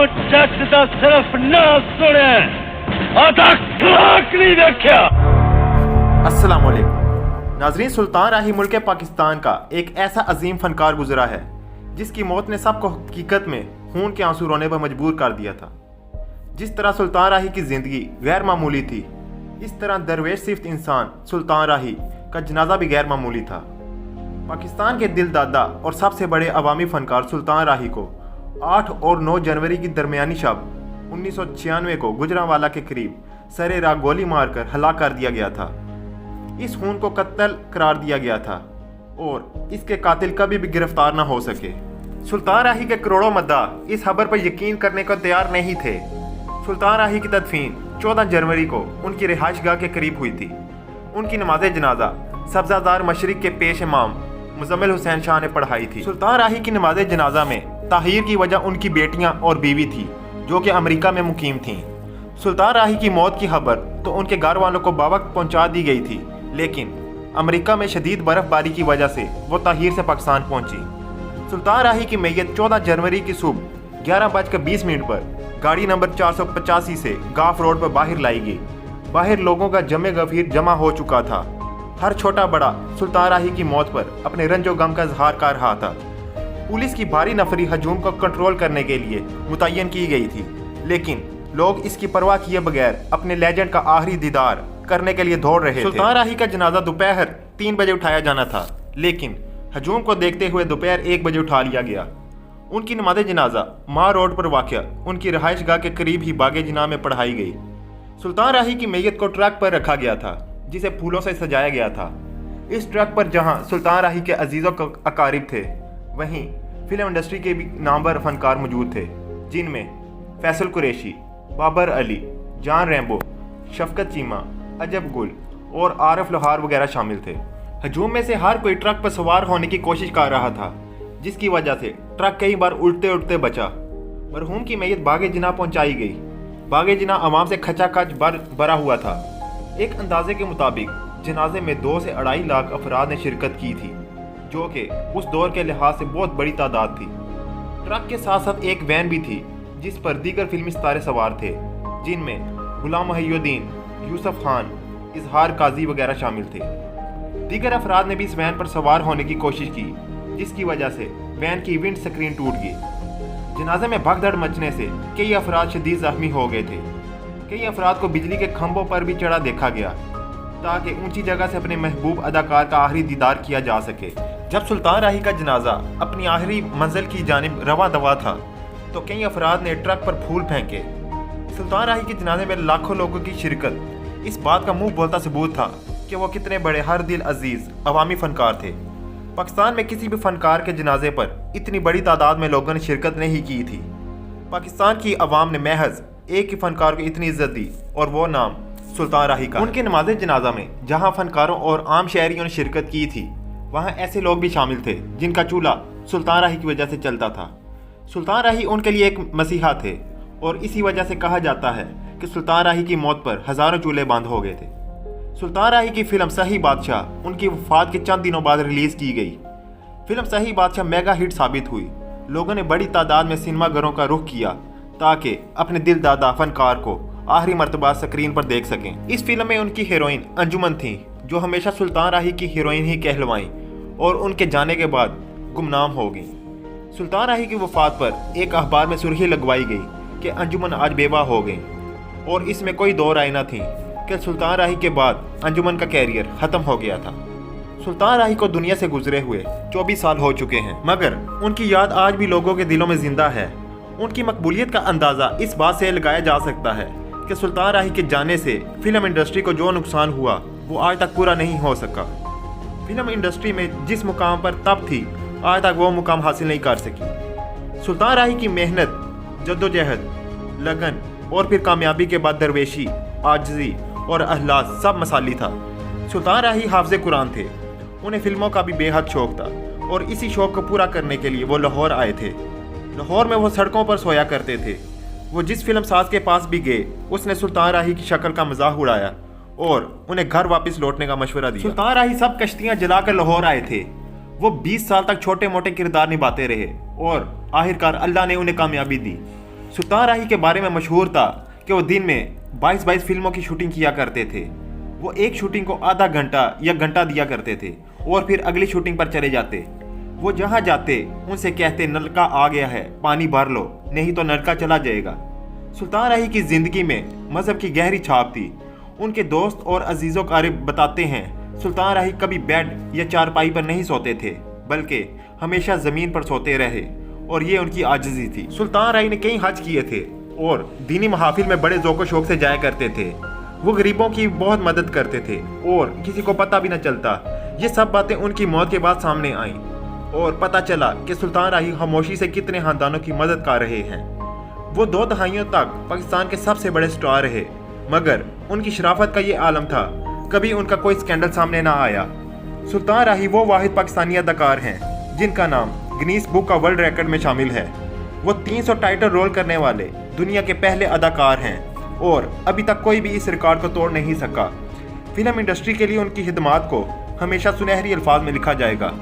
जज दा सिर्फ ना सुने आधा खलाक नहीं देखा। अस्सलाम वालेकुम नाजरीन, सुल्तान राही मुल्क पाकिस्तान का एक ऐसा अजीम फनकार गुजरा है जिसकी मौत ने सबको हकीकत में खून के आंसू रोने पर मजबूर कर दिया था। जिस तरह सुल्तान राही की ज़िंदगी गैर मामूली थी, इस तरह दरवेश सिफ्त इंसान सुल्तान राही का जनाजा भी गैर मामूली था। पाकिस्तान के दिल दादा और सबसे बड़े अवामी फनकार सुल्तान राही को 8 और 9 जनवरी की दरमियानी शब 1996 को गुजरांवाला के करीब सरे राह गोली मारकर हलाक कर दिया गया था। इस खून को कत्ल करार दिया गया था और इसके कातिल कभी भी गिरफ्तार न हो सके। सुल्तान राही के करोड़ों मद्दाह इस खबर पर यकीन करने को तैयार नहीं थे। सुल्तान राही की तदफीन 14 जनवरी को उनकी रिहाइशगाह के करीब हुई थी। उनकी नमाज जनाजा सब्जादार मशरिक के पेश इमाम मुजम्मिल हुसैन शाह ने पढ़ाई थी। सुल्तान राही की नमाज जनाजा में ताहीर की वजह उनकी बेटियां और बीवी थी जो कि अमेरिका में मुकीम थीं। सुल्तान राही की मौत की खबर तो उनके घर वालों को बावक्त पहुंचा दी गई थी, लेकिन अमेरिका में शदीद बर्फबारी की वजह से वो ताहीर से पाकिस्तान पहुंची। सुल्तान राही की मैयत 14 जनवरी की सुबह 11:20 पर गाड़ी नंबर 485 से गाफ रोड पर बाहर लाई गई। बाहर लोगों का जमे गफीर जमा हो चुका था। हर छोटा बड़ा सुल्तान राही की मौत पर अपने रंजो गम का इजहार कर रहा था। पुलिस की भारी नफरी हजूम को कंट्रोल करने के लिए मुतय्यन की गई थी, लेकिन लोग इसकी परवाह किए बगैर अपने लेजेंड का आखिरी दीदार करने के लिए दौड़ रहे थे। सुल्तान राही का जनाजा दोपहर 3 बजे उठाया जाना था, लेकिन हजूम को देखते हुए दोपहर 1 बजे उठा लिया गया। उनकी नमाज जनाजा माँ रोड पर वाक़या उनकी रहाइशगाह के करीब ही बागे जिना में पढ़ाई गई। सुल्तान राही की मैयत को ट्रक पर रखा गया था जिसे फूलों से सजाया गया था। इस ट्रक पर जहां सुल्तान राही के अजीज़ों के अकारिब थे, वहीं फिल्म इंडस्ट्री के भी नामवर फनकार मौजूद थे, जिनमें फैसल कुरैशी, बाबर अली, जान रैम्बो, शफकत चीमा, अजब गुल और आरफ लोहार वगैरह शामिल थे। हजूम में से हर कोई ट्रक पर सवार होने की कोशिश कर रहा था, जिसकी वजह से ट्रक कई बार उल्टते उल्टते बचा। मरहूम की मैयत बागे जिना पहुंचाई गई। बागे जिना अवाम से खचाखच भरा हुआ था। एक अंदाजे के मुताबिक जनाजे में 2 से 2.5 लाख अफराद ने शिरकत की थी, जो कि उस दौर के लिहाज से बहुत बड़ी तादाद थी। ट्रक के साथ साथ एक वैन भी थी जिस पर दीगर फिल्मी सितारे सवार थे, जिनमें गुलाम मुहिउद्दीन, यूसुफ खान, इजहार काजी वगैरह शामिल थे। दीगर अफराद ने भी इस वैन पर सवार होने की कोशिश की, जिसकी वजह से वैन की विंड स्क्रीन टूट गई। जनाजे में भगदड़ मचने से कई अफराद शदीद जख्मी हो गए थे। कई अफराद को बिजली के खंभों पर भी चढ़ा देखा गया ताकि ऊंची जगह से अपने महबूब अदाकार का आखिरी दीदार किया जा सके। जब सुल्तान राही का जनाजा अपनी आखिरी मंजिल की जानिब रवा दवा था तो कई अफराद ने ट्रक पर फूल फेंके। सुल्तान राही के जनाजे में लाखों लोगों की शिरकत इस बात का मुंह बोलता सबूत था कि वो कितने बड़े हर दिल अजीज अवामी फनकार थे। पाकिस्तान में किसी भी फनकार के जनाजे पर इतनी बड़ी तादाद में लोगों ने शिरकत नहीं की थी। पाकिस्तान की अवाम ने महज एक ही फनकार को इतनी इज्जत दी और वो नाम सुल्तान राही का। उनके नमाज जनाजा में जहां फनकारों और आम शहरियों ने शिरकत की थी, वहां ऐसे लोग भी शामिल थे जिनका चूल्हा सुल्तान राही की वजह से चलता था। सुल्तान राही उनके लिए एक मसीहा थे और इसी वजह से कहा जाता है कि सुल्तान राही की मौत पर हज़ारों चूल्हे बंद हो गए थे। सुल्तान राही की फिल्म सही बादशाह उनकी वफात के चंद दिनों बाद रिलीज़ की गई। फिल्म सही बादशाह मेगा हिट साबित हुई। लोगों ने बड़ी तादाद में सिनेमा घरों का रुख किया ताकि अपने दिल दादा फनकार को आखिरी मर्तबा स्क्रीन पर देख सकें। इस फिल्म में उनकी हीरोइन अंजुमन थी, जो हमेशा सुल्तान राही की हीरोइन ही कहलवाईं और उनके जाने के बाद गुमनाम हो गई। सुल्तान राही की वफात पर एक अखबार में सुर्खी लगवाई गई कि अंजुमन आज बेवा हो गई, और इसमें कोई दो राय न थी कि सुल्तान राही के बाद अंजुमन का कैरियर ख़त्म हो गया था। सुल्तान राही को दुनिया से गुजरे हुए 24 साल हो चुके हैं, मगर उनकी याद आज भी लोगों के दिलों में जिंदा है। उनकी मकबूलियत का अंदाज़ा इस बात से लगाया जा सकता है कि सुल्तान राही के जाने से फिल्म इंडस्ट्री को जो नुकसान हुआ वो आज तक पूरा नहीं हो सका। फिल्म इंडस्ट्री में जिस मुकाम पर तब थी, आज तक वो मुकाम हासिल नहीं कर सकी। सुल्तान राही की मेहनत, जद्दोजहद, लगन और फिर कामयाबी के बाद दरवेशी, आजिज़ी और अहलास सब मसाली था। सुल्तान राही हाफ़िज़ कुरान थे। उन्हें फिल्मों का भी बेहद शौक़ था और इसी शौक़ को पूरा करने के लिए वो लाहौर आए थे। लाहौर में वो सड़कों पर सोया करते थे। वो जिस फिल्म साज के पास भी गए, उसने सुल्तान राही की शक्ल का मजाक उड़ाया और उन्हें घर वापस लौटने का मशवरा दिया। सुल्तान राही सब कश्तियाँ जलाकर लाहौर आए थे। वो 20 साल तक छोटे मोटे किरदार निभाते रहे और आखिरकार अल्लाह ने उन्हें कामयाबी दी। सुल्तान राही के बारे में मशहूर था कि वो दिन में 22-22 फिल्मों की शूटिंग किया करते थे। वो एक शूटिंग को आधा घंटा या घंटा दिया करते थे और फिर अगली शूटिंग पर चले जाते। वो जहाँ जाते उनसे कहते नलका आ गया है, पानी भर लो, नहीं तो नलका चला जाएगा। सुल्तान राही की ज़िंदगी में मज़हब की गहरी छाप थी। उनके दोस्त और अजीज़ों क़रीब बताते हैं सुल्तान राही कभी बेड या चारपाई पर नहीं सोते थे, बल्कि हमेशा ज़मीन पर सोते रहे, और ये उनकी आजिज़ी थी। सुल्तान राही ने कई हज किए थे और दीनी महाफिल में बड़े ज़ौक़ शौक़ से जाया करते थे। वो गरीबों की बहुत मदद करते थे और किसी को पता भी न चलता। ये सब बातें उनकी मौत के बाद सामने आईं और पता चला कि सुल्तान राही खामोशी से कितने खानदानों की मदद कर रहे हैं। वो 2 दहाइयों तक पाकिस्तान के सबसे बड़े स्टार रहे, मगर उनकी शराफत का ये आलम था, कभी उनका कोई स्कैंडल सामने ना आया। सुल्तान राही वो वाहिद पाकिस्तानी अदाकार हैं जिनका नाम गिनीज बुक का वर्ल्ड रिकॉर्ड में शामिल है। वो 300 टाइटल रोल करने वाले दुनिया के पहले अदाकार हैं और अभी तक कोई भी इस रिकॉर्ड को तोड़ नहीं सका। फिल्म इंडस्ट्री के लिए उनकी खिदमात को हमेशा सुनहरी अल्फाज में लिखा जाएगा।